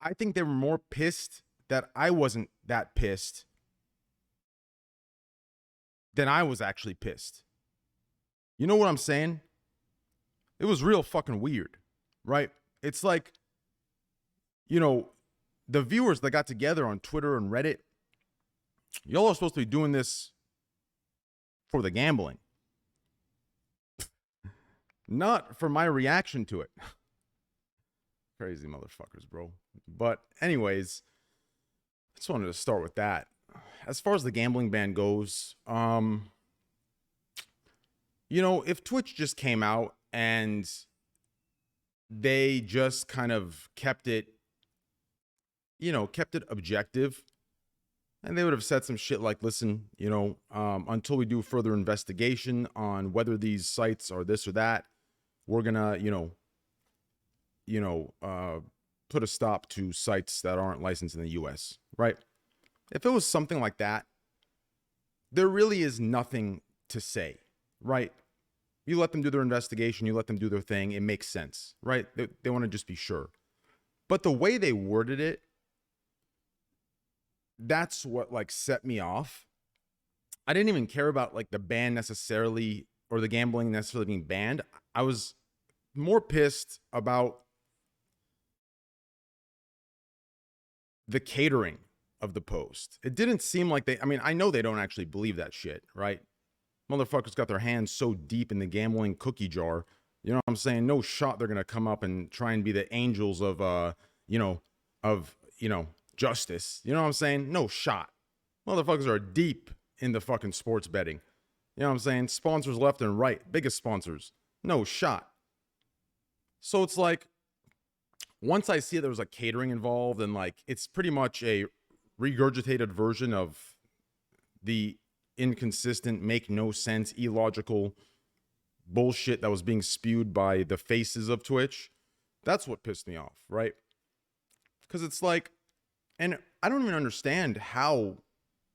I think they were more pissed that I wasn't that pissed than I was actually pissed. You know what I'm saying? It was real fucking weird, right? It's like, you know, the viewers that got together on Twitter and Reddit, y'all are supposed to be doing this for the gambling, not for my reaction to it. Crazy motherfuckers, bro. But anyways, I just wanted to start with that. As far as the gambling ban goes, you know, if Twitch just came out and they just kind of kept it, you know, kept it objective, and they would have said some shit like, listen, you know, until we do further investigation on whether these sites are this or that, we're gonna, put a stop to sites that aren't licensed in the US, right? If it was something like that, there really is nothing to say, right? You let them do their investigation, you let them do their thing, it makes sense, right? They want to just be sure. But the way they worded it, that's what like set me off. I didn't even care about like the ban necessarily or the gambling necessarily being banned. I was more pissed about the catering of the post. It didn't seem like I mean, I know they don't actually believe that shit, right? Motherfuckers got their hands so deep in the gambling cookie jar. You know what I'm saying? No shot they're going to come up and try and be the angels of, justice. You know what I'm saying? No shot. Motherfuckers are deep in the fucking sports betting. You know what I'm saying? Sponsors left and right. Biggest sponsors. No shot. So it's like, once I see there was like catering involved and like, it's pretty much a regurgitated version of the inconsistent, make no sense, illogical bullshit that was being spewed by the faces of Twitch. That's what pissed me off, right? Because it's like, and I don't even understand how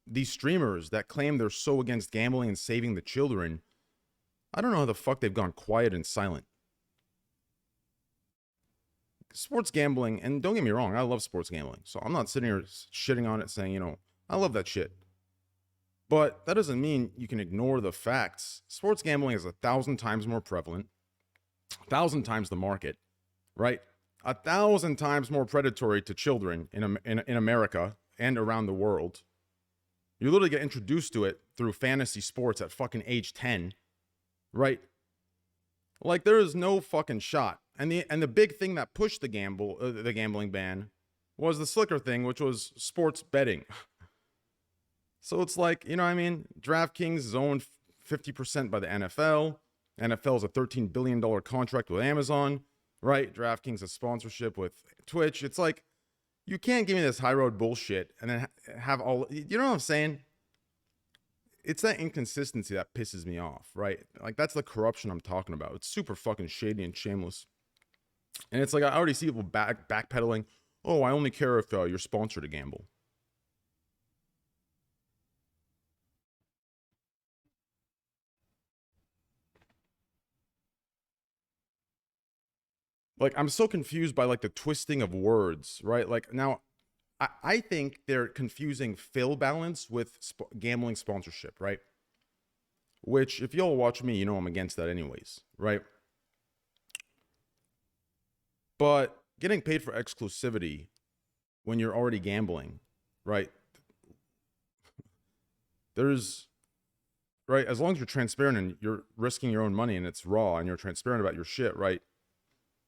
these streamers that claim they're so against gambling and saving the children, I don't know how the fuck they've gone quiet and silent. Sports gambling, and don't get me wrong, I love sports gambling. So I'm not sitting here shitting on it saying, you know, I love that shit. But that doesn't mean you can ignore the facts. Sports gambling is 1,000 times more prevalent, 1,000 times the market, right? 1,000 times more predatory to children in America and around the world. You literally get introduced to it through fantasy sports at fucking age 10, right? Like, there is no fucking shot. And the big thing that pushed the gambling ban was the slicker thing, which was sports betting. So it's like, you know what I mean? DraftKings is owned 50% by the NFL. NFL is a $13 billion contract with Amazon, right? DraftKings has sponsorship with Twitch. It's like, you can't give me this high road bullshit and then have all, you know what I'm saying? It's that inconsistency that pisses me off, right? Like, that's the corruption I'm talking about. It's super fucking shady and shameless. And it's like, I already see people backpedaling. Oh, I only care if you're sponsored to gamble. Like, I'm so confused by like the twisting of words, right? Like, now I think they're confusing fill balance with gambling sponsorship, right? Which, if y'all watch me, you know I'm against that anyways, right? But getting paid for exclusivity when you're already gambling, right? There's, right, as long as you're transparent and you're risking your own money and it's raw and you're transparent about your shit, right?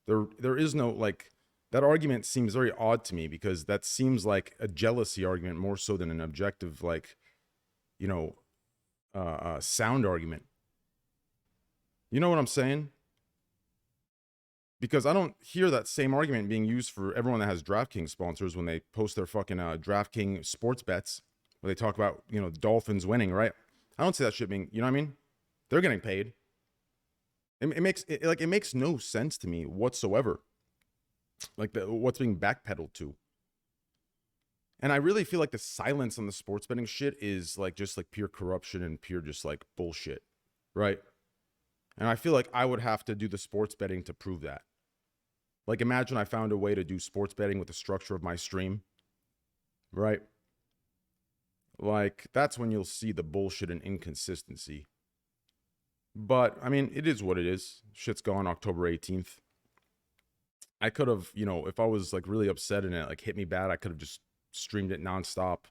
There is no, like, that argument seems very odd to me because that seems like a jealousy argument more so than an objective, like, you know, sound argument. You know what I'm saying? Because I don't hear that same argument being used for everyone that has DraftKings sponsors when they post their fucking DraftKings sports bets, where they talk about, you know, Dolphins winning, right? I don't see that shit being, you know what I mean? They're getting paid. It makes no sense to me whatsoever. Like, what's being backpedaled to. And I really feel like the silence on the sports betting shit is like just like pure corruption and pure just like bullshit, right? And I feel like I would have to do the sports betting to prove that. Like, imagine I found a way to do sports betting with the structure of my stream, right? Like, that's when you'll see the bullshit and inconsistency. But, I mean, it is what it is. Shit's gone October 18th. I could have, you know, if I was, like, really upset and it, like, hit me bad, I could have just streamed it nonstop,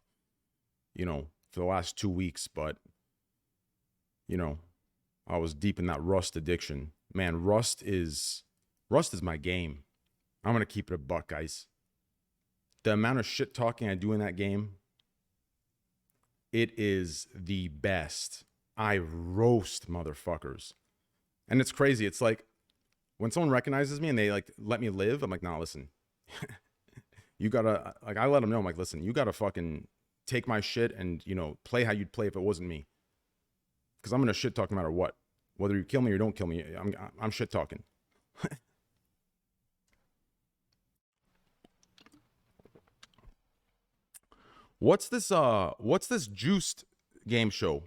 you know, for the last 2 weeks. But, you know, I was deep in that Rust addiction. Man, Rust is my game. I'm going to keep it a buck, guys. The amount of shit talking I do in that game, it is the best. I roast motherfuckers. And it's crazy. It's like when someone recognizes me and they like let me live, I'm like, nah, listen. You gotta, like, I let them know, I'm like, listen, you gotta fucking take my shit and, you know, play how you'd play if it wasn't me. Because I'm gonna shit talk no matter what. Whether you kill me or don't kill me, I'm shit talking. What's this Juiced game show?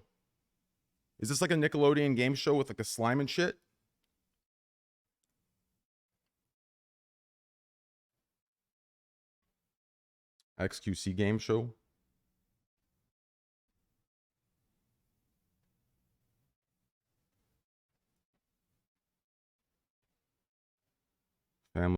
Is this like a Nickelodeon game show with like a slime and shit? XQC game show?